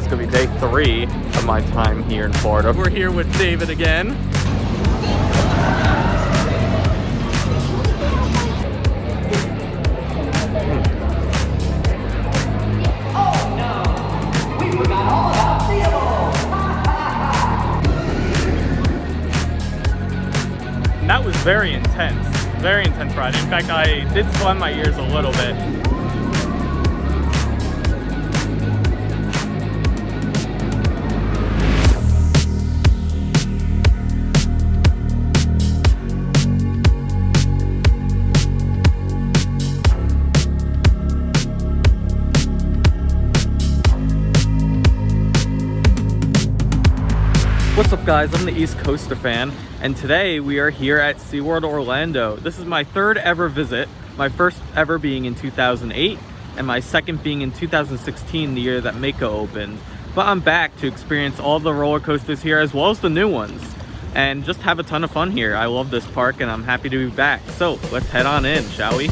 gonna be day 3 of my time here in Florida. We're here with David again. That was very intense ride. In fact, I did swell my ears a little bit. What's up guys, I'm the East Coaster fan, and today we are here at SeaWorld Orlando. This is my 3rd ever visit, my first ever being in 2008, and my second being in 2016, the year that Mako opened. But I'm back to experience all the roller coasters here as well as the new ones, and just have a ton of fun here. I love this park and I'm happy to be back. So let's head on in, shall we?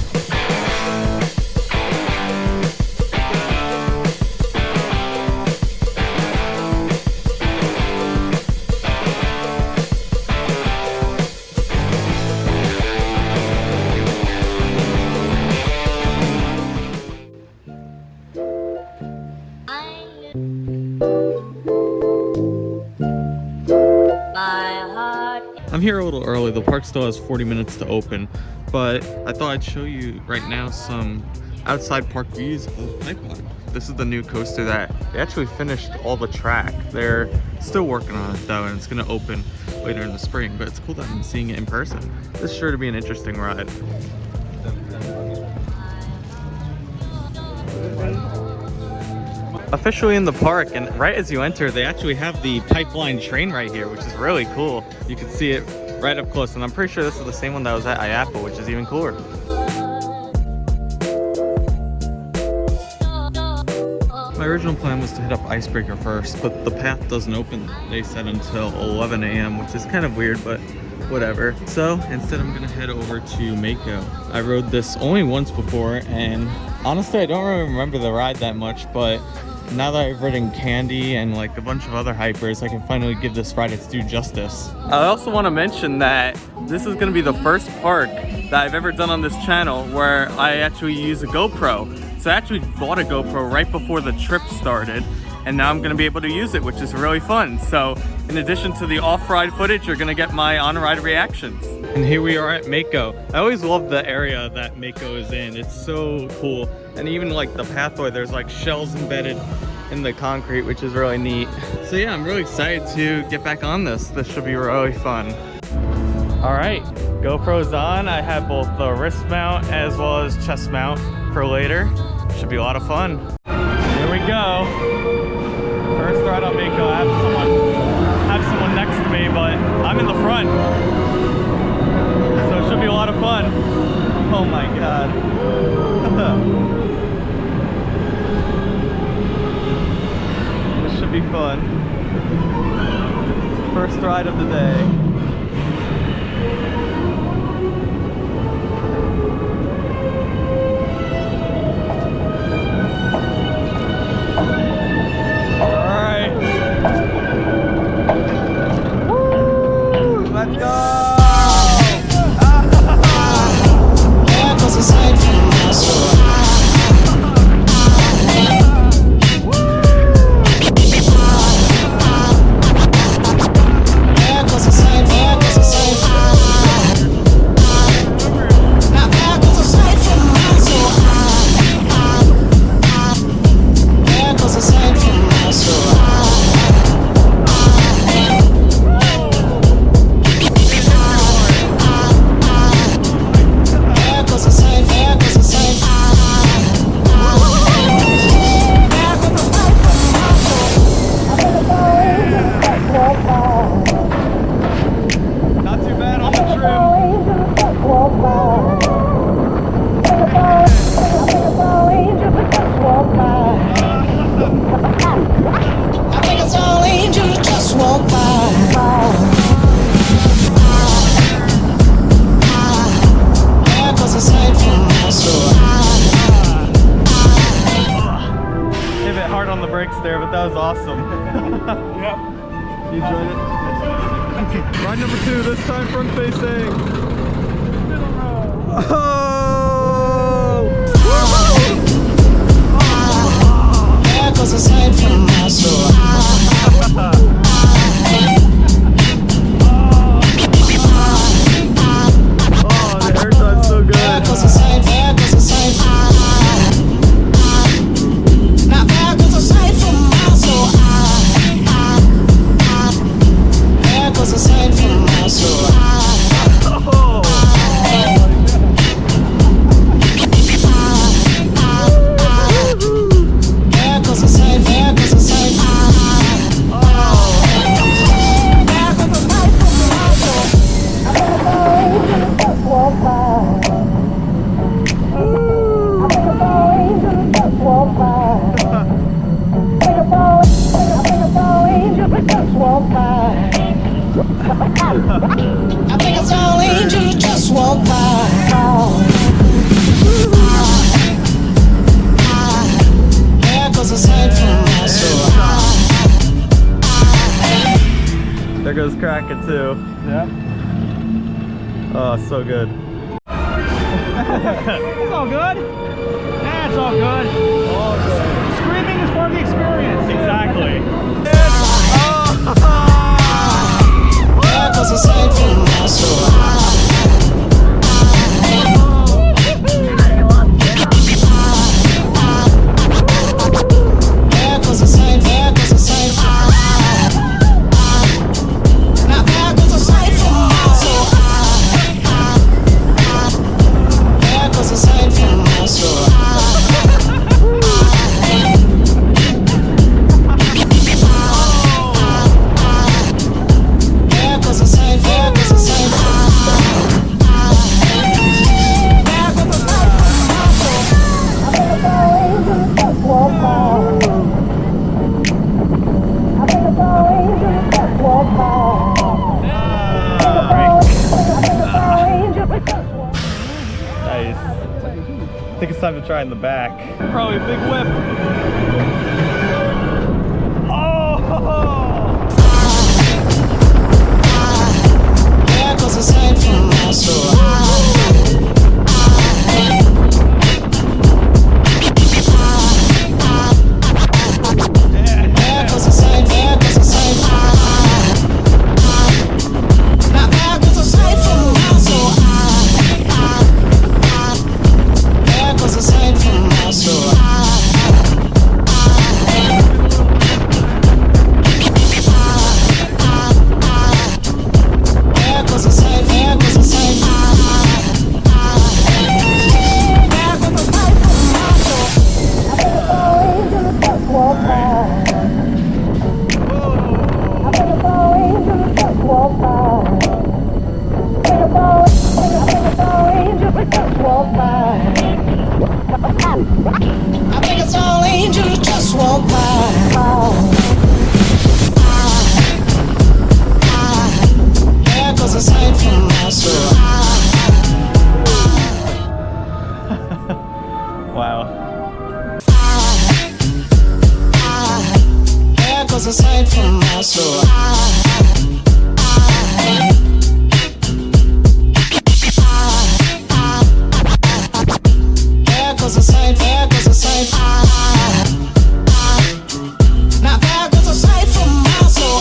I'm here a little early. The park still has 40 minutes to open, but I thought I'd show you right now some outside park views of Pipeline. This is the new coaster that they actually finished all the track. They're still working on it though, and it's gonna open later in the spring, but it's cool that I'm seeing it in person. This is sure to be an interesting ride. Officially in the park, and right as you enter, they actually have the Pipeline train right here, which is really cool. You can see it right up close, and I'm pretty sure this is the same one that was at IAPA, which is even cooler. My original plan was to hit up Icebreaker first, but the path doesn't open, they said, until 11 a.m., which is kind of weird, but whatever. So instead I'm gonna head over to Mako. I rode this only once before, and honestly I don't really remember the ride that much, but now that I've ridden Candy and like a bunch of other hypers, I can finally give this ride its due justice. I also want to mention that this is going to be the first park that I've ever done on this channel where I actually use a GoPro. So I actually bought a GoPro right before the trip started, and now I'm going to be able to use it, which is really fun. So in addition to the off-ride footage, you're going to get my on-ride reactions. And here we are at Mako. I always love the area that Mako is in. It's so cool. And even like the pathway, there's like shells embedded in the concrete, which is really neat. So yeah, I'm really excited to get back on this. This should be really fun. All right, GoPro's on. I have both the wrist mount as well as chest mount for later. Should be a lot of fun. Here we go. First ride on Mako. I have someone next to me, but I'm in the front. So it should be a lot of fun. Oh my God. This should be fun. First ride of the day. Aside brakes there, but that was awesome. Yep. You enjoyed it? Ride number 2, this time front facing. Oh! There goes a sight from my soul. Oh, the airtime's so good. There goes a sight, there goes a sight. Now there goes a sight from my soul. There goes a sight from my soul. Oh! There goes a sight, there goes a sight. There goes a sight from my soul. I think it's all angels just walk by. There goes a sight from my soul. There goes Kraken too. Yeah. Oh, so good. It's all good. Yeah, it's all good. All good. Screaming is part of the experience. Exactly. There goes a sight from my soul. There goes a sight, there goes a sight. Now there goes a sight from my soul. There goes a sight from my soul. There goes a sight, there goes a sight. There goes a sight from my soul. Nice. I think it's time to try in the back. Probably a big whip. Oh! There goes a sight from my soul. There goes a sight, there goes a sight. Now there goes a sight from my soul. There goes a sight from my soul. There goes a sight, there goes a sight. There goes a sight from my soul. I think it's all angels just walk by. There goes a sight from my soul. Wow. There goes a sight from my soul. There goes a sight, there goes a sight. Now there goes a sight from my soul.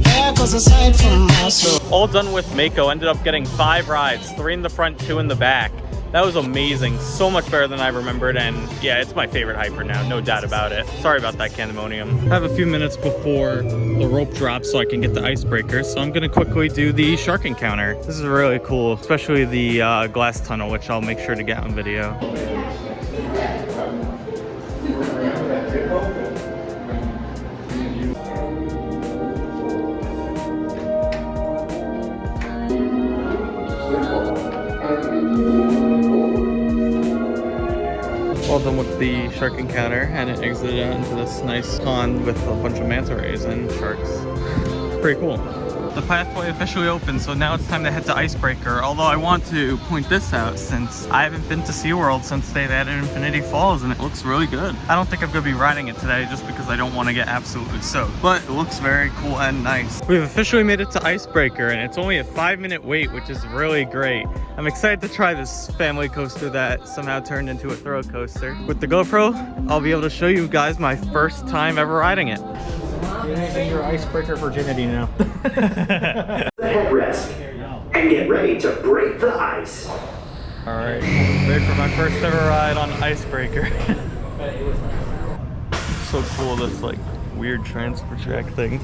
There goes a sight from my soul. All done with Mako. Ended up getting 5 rides, 3 in the front, 2 in the back. That was amazing. So much better than I remembered, and yeah, it's my favorite hyper now, no doubt about it. Sorry about that, Candemonium. I have a few minutes before the rope drops so I can get the icebreaker, so I'm gonna quickly do the shark encounter. This is really cool, especially the glass tunnel, which I'll make sure to get on video. All done with the shark encounter, and it exited out into this nice pond with a bunch of manta rays and sharks. Pretty cool. the pathway officially opened, so now it's time to head to Icebreaker. Although I want to point this out, since I haven't been to SeaWorld since they've added Infinity Falls, and it looks really good. I don't think I'm gonna be riding it today just because I don't want to get absolutely soaked, but it looks very cool and nice. We've officially made it to Icebreaker, and it's only a 5-minute wait, which is really great. I'm excited to try this family coaster that somehow turned into a throw coaster. With the GoPro, I'll be able to show you guys my first time ever riding it. Using your icebreaker virginity now. The headrest and get ready to break the ice. All right, ready for my first ever ride on Icebreaker. So cool, this like weird transfer track thing. All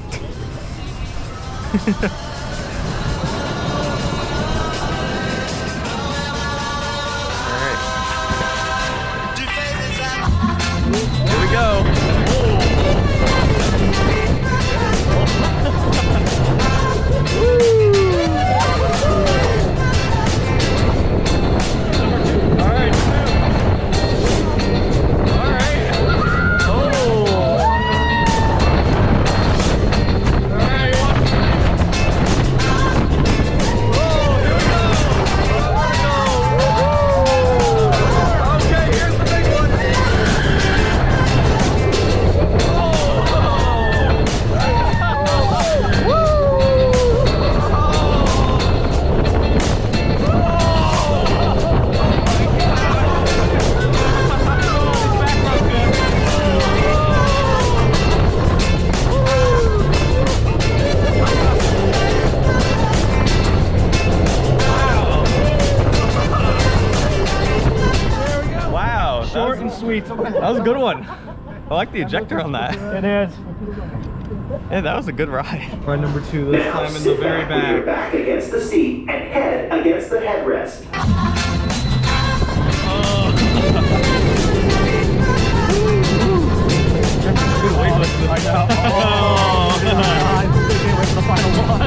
right, here we go. That was a good one. I like the ejector on that. It is. Yeah, that was a good ride. Ride number 2, this time in the very With your back against the seat and head against the headrest. Good weightlifting. I know. Oh, I'm thinking with the final one.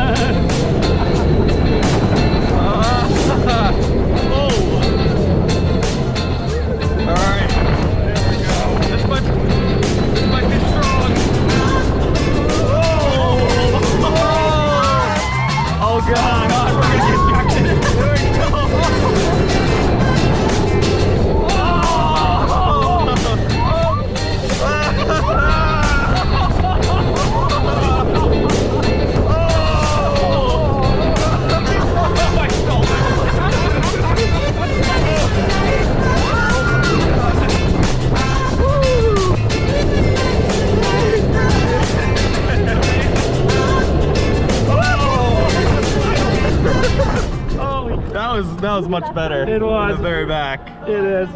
All right. There we go. This might be strong. Oh God, we're gonna get jacked. There we go. That was much better. It was. In the very back. It is.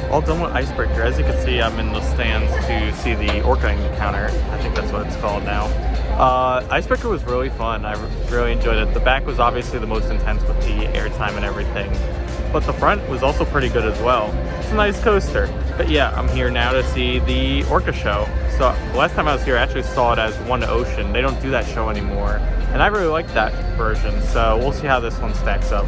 All done with Icebreaker. As you can see, I'm in the stands to see the Orca Encounter. I think that's what it's called now. Icebreaker was really fun. I really enjoyed it. The back was obviously the most intense with the airtime and everything, but the front was also pretty good as well. It's a nice coaster. But yeah, I'm here now to see the Orca show. So last time I was here, I actually saw it as One Ocean. They don't do that show anymore, and I really like that version. So we'll see how this one stacks up.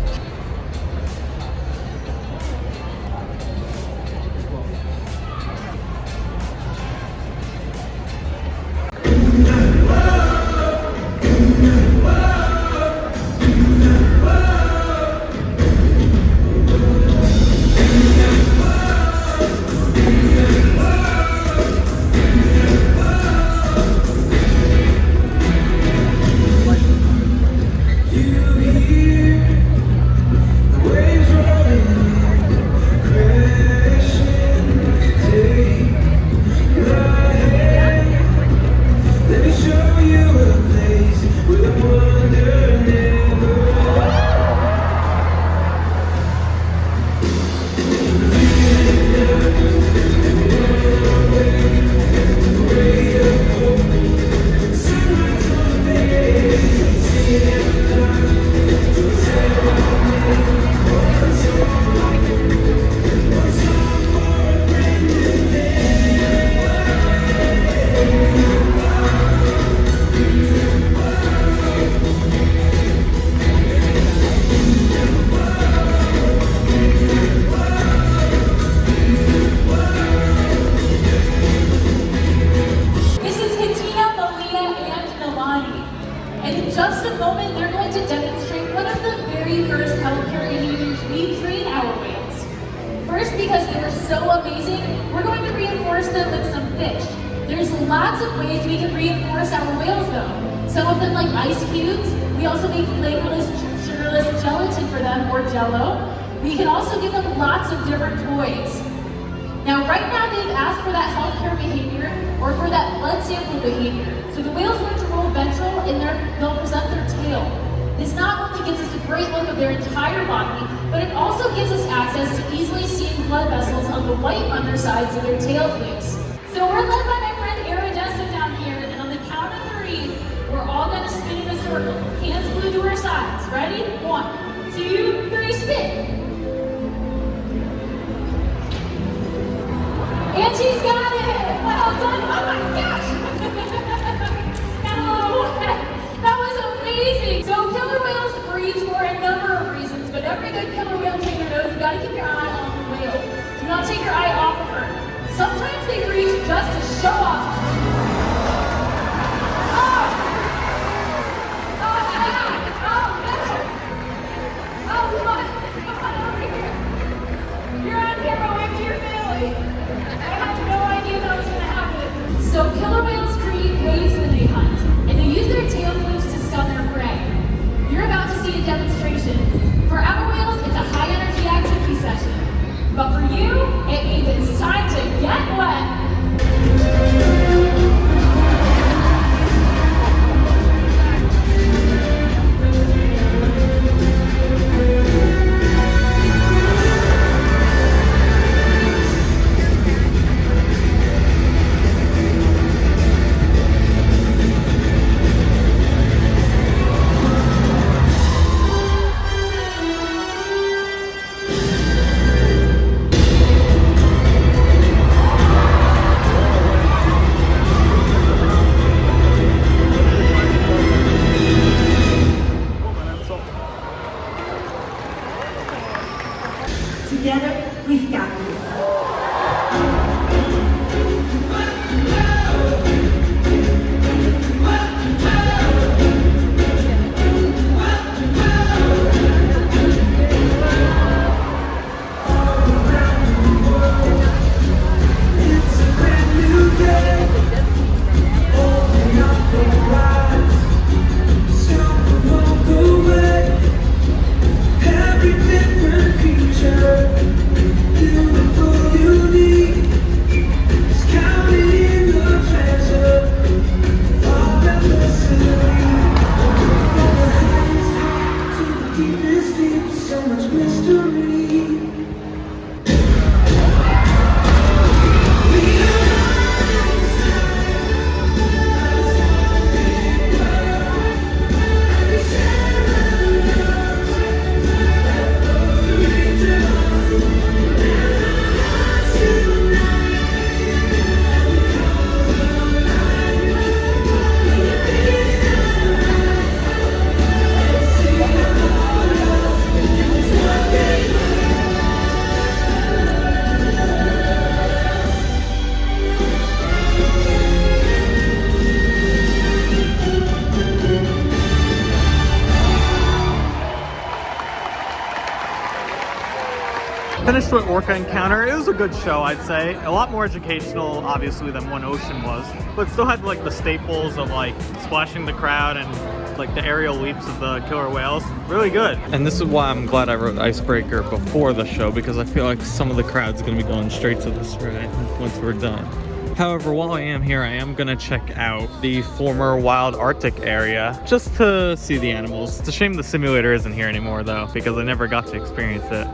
fish. There's lots of ways we can reinforce our whales though. Some of them like ice cubes. We also make flavorless, sugarless gelatin for them, or jello. We can also give them lots of different toys. Now right now they've asked for that healthcare behavior or for that blood sample behavior. So the whales learn to roll ventral and they'll present their tail. This not only gives us a great look of their entire body, but it also gives us access to easily seeing blood vessels on the white undersides of their tail flukes. So we're led by my friend Iridessa down here, and on the count of 3, we're all gonna spin in a circle. Hands glued to our sides. Ready? 1, 2, 3, spin. And she's got it! Well done! Oh my gosh! Got a little wet. That was amazing! So killer whales breed for a number of reasons, but every good killer whale trainer knows you gotta keep your eye on the whale. Do not take your eye off of her. Sometimes they breed just to show off. So killer whales create waves when they hunt, and they use their tail flukes to stun their prey. You're about to see a demonstration. For our whales, it's a high energy activity session. But for you, it means it's time to get wet. Together, we've got this. Finished with Orca Encounter. It was a good show, I'd say. A lot more educational, obviously, than One Ocean was, but still had like the staples of like splashing the crowd and like the aerial leaps of the killer whales. Really good. And this is why I'm glad I wrote Icebreaker before the show, because I feel like some of the crowd's gonna be going straight to this ride once we're done. However, while I am here, I am gonna check out the former wild Arctic area just to see the animals. It's a shame the simulator isn't here anymore though, because I never got to experience it.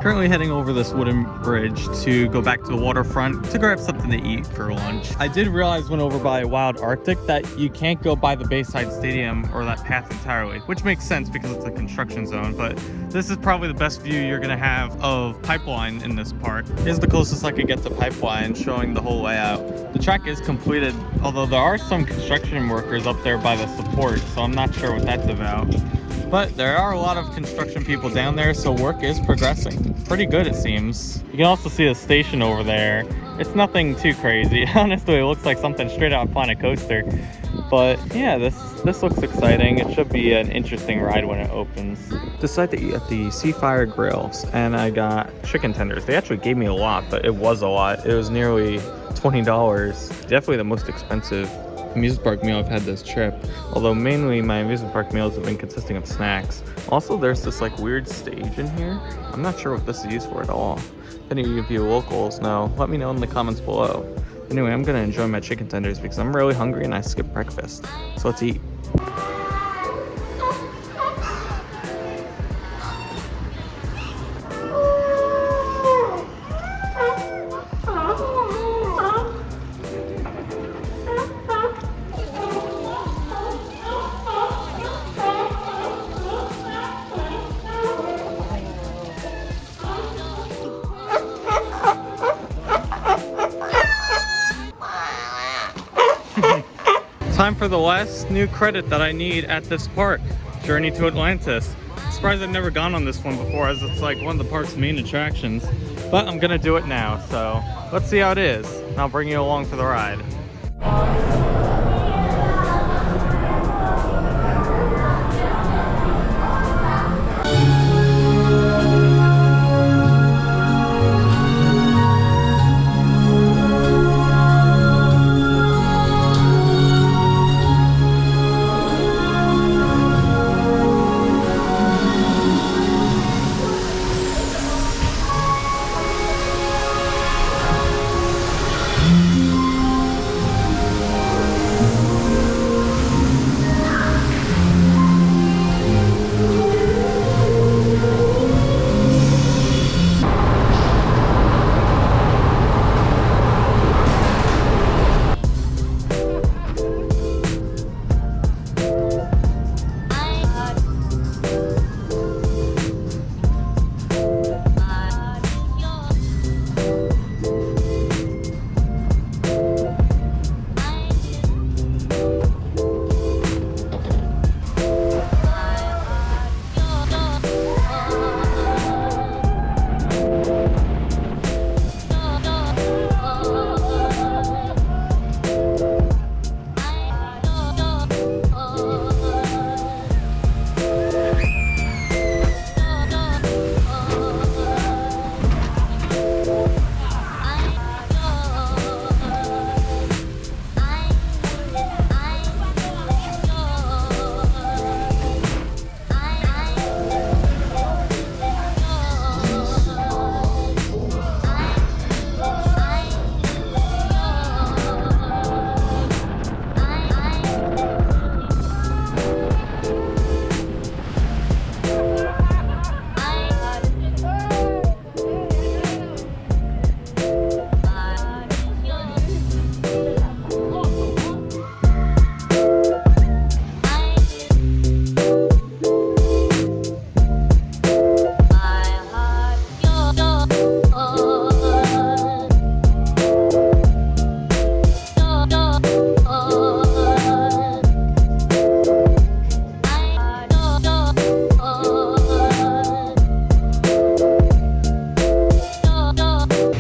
Currently heading over this wooden bridge to go back to the waterfront to grab something to eat for lunch. I did realize when over by Wild Arctic that you can't go by the Bayside Stadium or that path entirely, which makes sense because it's a construction zone, but this is probably the best view you're gonna have of pipeline in this park. Here's the closest I could get to pipeline, showing the whole layout. The track is completed, although there are some construction workers up there by the support, so I'm not sure what that's about. But there are a lot of construction people down there, so work is progressing. Pretty good, it seems. You can also see a station over there. It's nothing too crazy. Honestly, it looks like something straight out of Planet Coaster. But yeah, this looks exciting. It should be an interesting ride when it opens. Decided to eat at the Seafire Grills, and I got chicken tenders. They actually gave me a lot, but it was a lot. It was nearly $20. Definitely the most expensive amusement park meal I've had this trip, although mainly my amusement park meals have been consisting of snacks. Also, there's this like weird stage in here. I'm not sure what this is used for at all. If any of you locals know, let me know in the comments below. Anyway, I'm gonna enjoy my chicken tenders because I'm really hungry and I skipped breakfast. So let's eat. Time for the last new credit that I need at this park, Journey to Atlantis. I'm surprised I've never gone on this one before, as it's like one of the park's main attractions. But I'm gonna do it now, so let's see how it is. And I'll bring you along for the ride.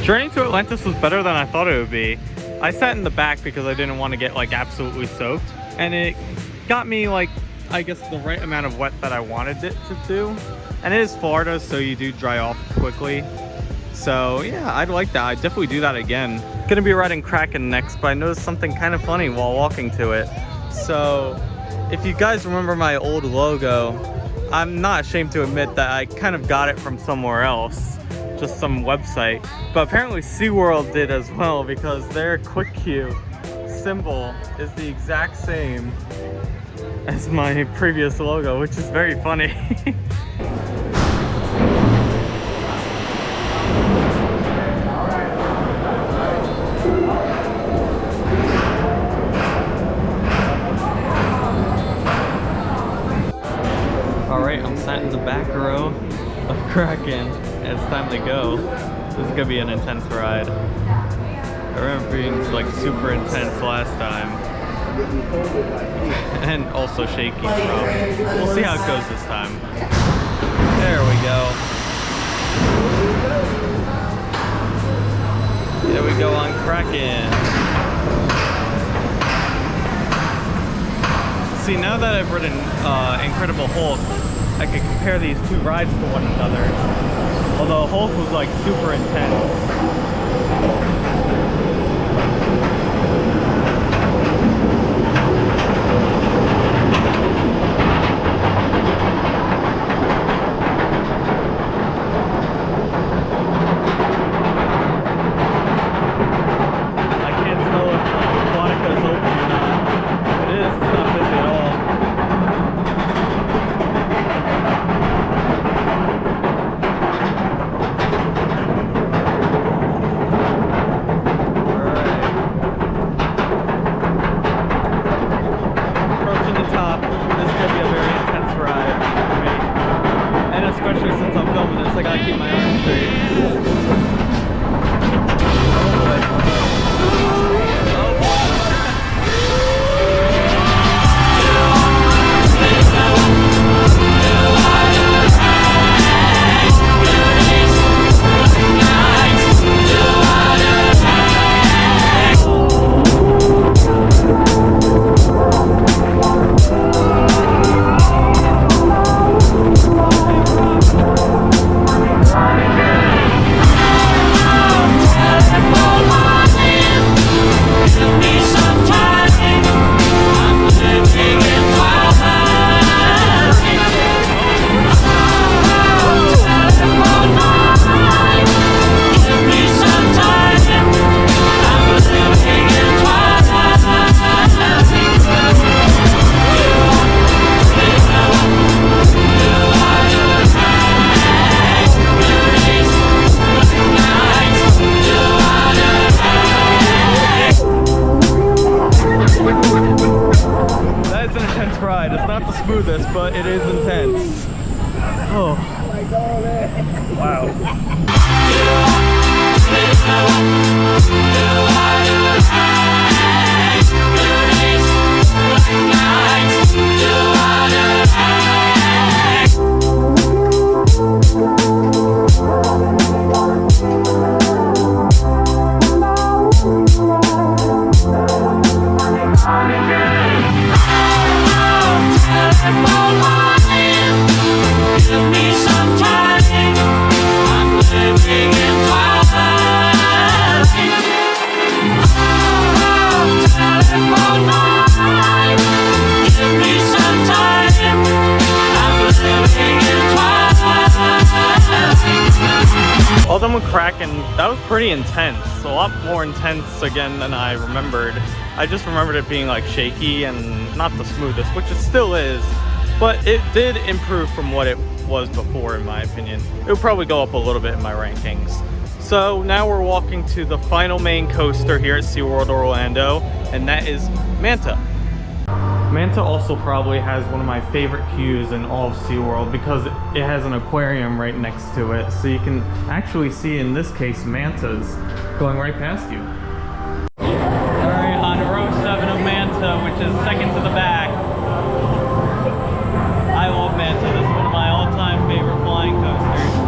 Journey to Atlantis was better than I thought it would be. I sat in the back because I didn't want to get like absolutely soaked, and it got me like, I guess, the right amount of wet that I wanted it to do. And it is Florida, so you do dry off quickly. So yeah, I'd like that. I'd definitely do that again. Gonna be riding Kraken next, but I noticed something kind of funny while walking to it. So if you guys remember my old logo, I'm not ashamed to admit that I kind of got it from somewhere else, just some website. But apparently SeaWorld did as well, because their quick queue symbol is the exact same as my previous logo, which is very funny. Alright, I'm sat in the back row of Kraken, and it's time to go. This is gonna be an intense ride. I remember being like super intense last time. And also shaky, so we'll see how it goes this time. There we go. There we go on Kraken. See, now that I've ridden Incredible Hulk, I could compare these two rides to one another. Although Hulk was like super intense. But it is intense. Oh. Wow. All done with Kraken, that was pretty intense. A lot more intense again than I remembered. I just remembered it being like shaky and not the smoothest, which it still is, but it did improve from what it was before in my opinion. It would probably go up a little bit in my rankings. So now we're walking to the final main coaster here at SeaWorld Orlando, and that is Manta. Manta also probably has one of my favorite queues in all of SeaWorld because it has an aquarium right next to it. So you can actually see, in this case, mantas going right past you. Alright, on row 7 of Manta, which is second to the back. I love Manta. This is one of my all-time favorite flying coasters.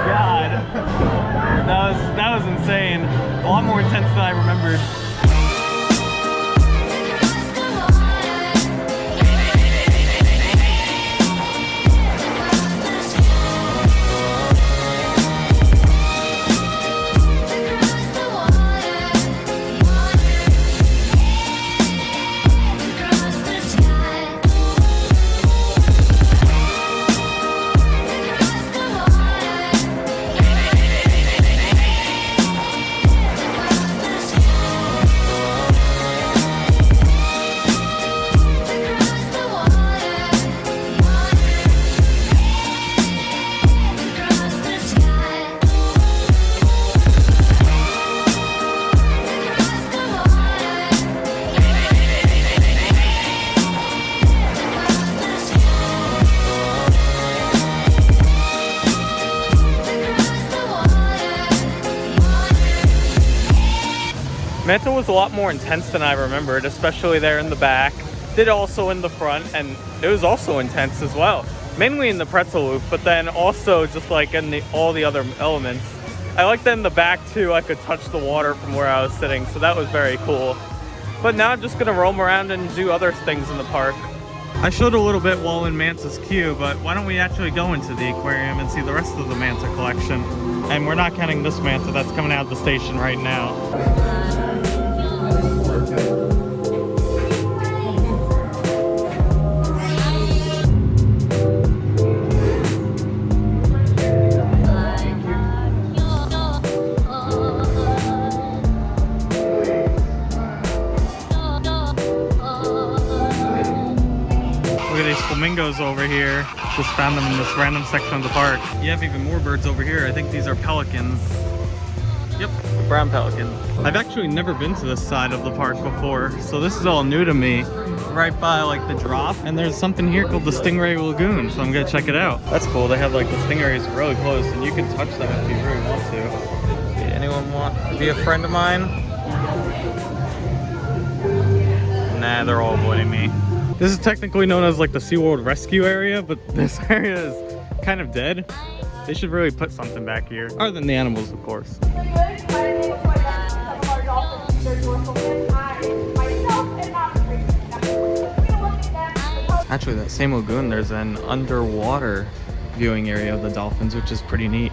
god. That was insane. A lot more intense than I remembered. Manta was a lot more intense than I remembered, especially there in the back. Did also in the front, and it was also intense as well. Mainly in the pretzel loop, but then also just like in all the other elements. I like that in the back too, I could touch the water from where I was sitting, so that was very cool. But now I'm just gonna roam around and do other things in the park. I showed a little bit while in Manta's queue, but why don't we actually go into the aquarium and see the rest of the Manta collection? And we're not counting this Manta that's coming out of the station right now. Look at these flamingos over here. Just found them in this random section of the park. You have even more birds over here. I think these are pelicans. Yep, brown pelican. I've actually never been to this side of the park before, so this is all new to me. Right by like the drop, and there's something here called the Stingray Lagoon, so I'm gonna check it out. That's cool. They have like the stingrays really close, and you can touch them if you really want to. Okay, anyone want to be a friend of mine? Nah, they're all avoiding me. This is technically known as like the SeaWorld rescue area, but this area is kind of dead. They should really put something back here, other than the animals, of course. Actually, that same lagoon, there's an underwater viewing area of the dolphins, which is pretty neat.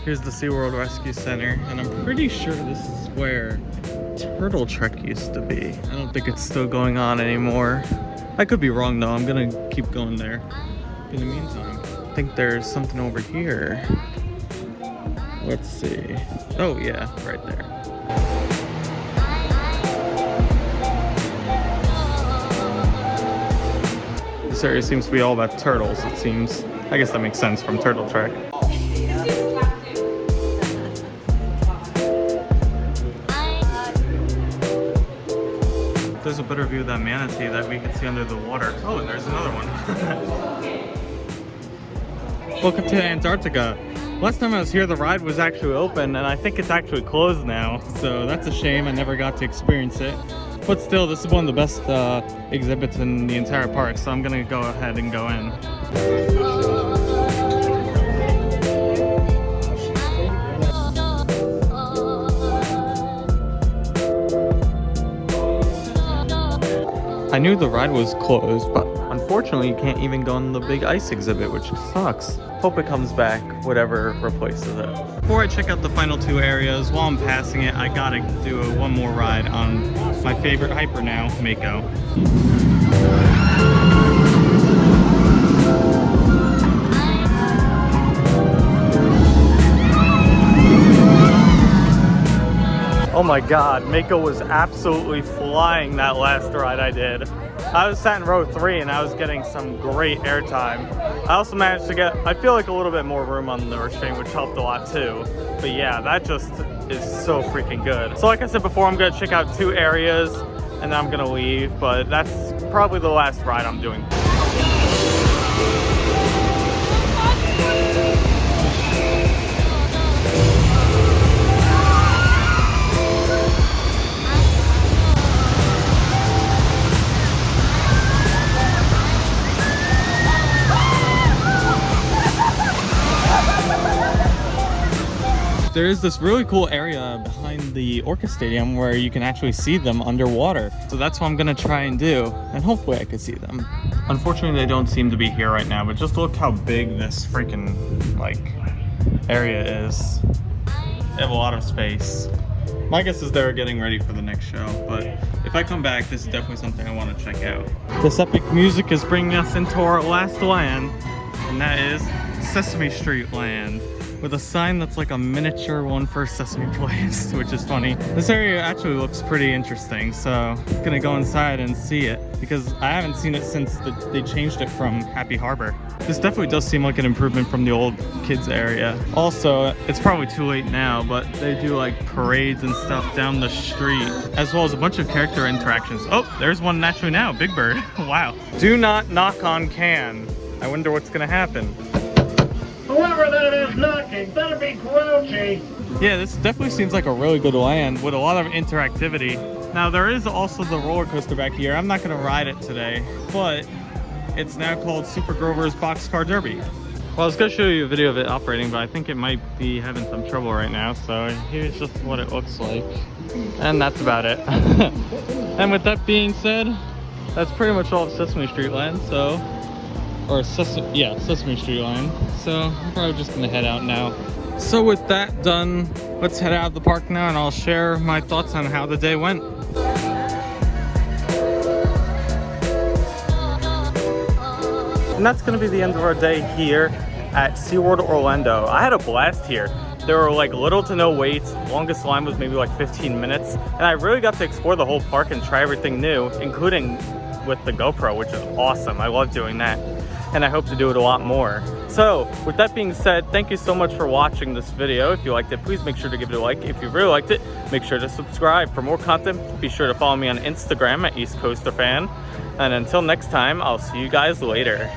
Here's the SeaWorld Rescue Center, and I'm pretty sure this is where Turtle Trek used to be. I don't think it's still going on anymore. I could be wrong though, I'm gonna keep going there. In the meantime, I think there's something over here. Let's see. Oh yeah, right there. This area seems to be all about turtles, it seems. I guess that makes sense from Turtle Trek. There's a better view of that manatee that we can see under the water. Oh, and there's another one. Welcome to Antarctica. Last time I was here, the ride was actually open, and I think it's actually closed now. So that's a shame. I never got to experience it. But still, this is one of the best exhibits in the entire park, so I'm gonna go ahead and go in. I knew the ride was closed, but unfortunately you can't even go on the big ice exhibit, which sucks. Hope it comes back, whatever replaces it. Before I check out the final two areas, while I'm passing it, I gotta do one more ride on my favorite hyper now, Mako. Oh my god, Mako was absolutely flying that last ride I did. I was sat in row 3 and I was getting some great airtime. I also managed to get, I feel like, a little bit more room on the restraint, which helped a lot too. But yeah, that just is so freaking good. So like I said before, I'm gonna check out 2 areas and then I'm gonna leave, but that's probably the last ride I'm doing. there is this really cool area behind the Orca Stadium where you can actually see them underwater. So that's what I'm gonna try and do, and hopefully I can see them. Unfortunately, they don't seem to be here right now, but just look how big this freaking, like, area is. They have a lot of space. My guess is they're getting ready for the next show, but if I come back, this is definitely something I want to check out. This epic music is bringing us into our last land, and that is Sesame Street Land, with a sign that's like a miniature one for Sesame Place, which is funny. This area actually looks pretty interesting, so I'm gonna go inside and see it, because I haven't seen it since they changed it from Happy Harbor. This definitely does seem like an improvement from the old kids area. Also, it's probably too late now, but they do like parades and stuff down the street, as well as a bunch of character interactions. Oh, there's one naturally now, Big Bird. Wow. Do not knock on can. I wonder what's gonna happen. Whoever that is knocking, better be grouchy. Yeah, this definitely seems like a really good land with a lot of interactivity. Now, there is also the roller coaster back here. I'm not gonna ride it today, but it's now called Super Grover's Boxcar Derby. Well, I was gonna show you a video of it operating, but I think it might be having some trouble right now. So here's just what it looks like. And that's about it. And with that being said, that's pretty much all of Sesame Street Land, so... Sesame Street Land. So I'm probably just gonna head out now. So with that done, let's head out of the park now and I'll share my thoughts on how the day went. And that's gonna be the end of our day here at SeaWorld Orlando. I had a blast here. There were like little to no waits. Longest line was maybe like 15 minutes. And I really got to explore the whole park and try everything new, including with the GoPro, which is awesome. I love doing that. And I hope to do it a lot more. So with that being said, thank you so much for watching this video. If you liked it, please make sure to give it a like. If you really liked it, make sure to subscribe. For more content, be sure to follow me on Instagram at East Coaster Fan. And until next time, I'll see you guys later.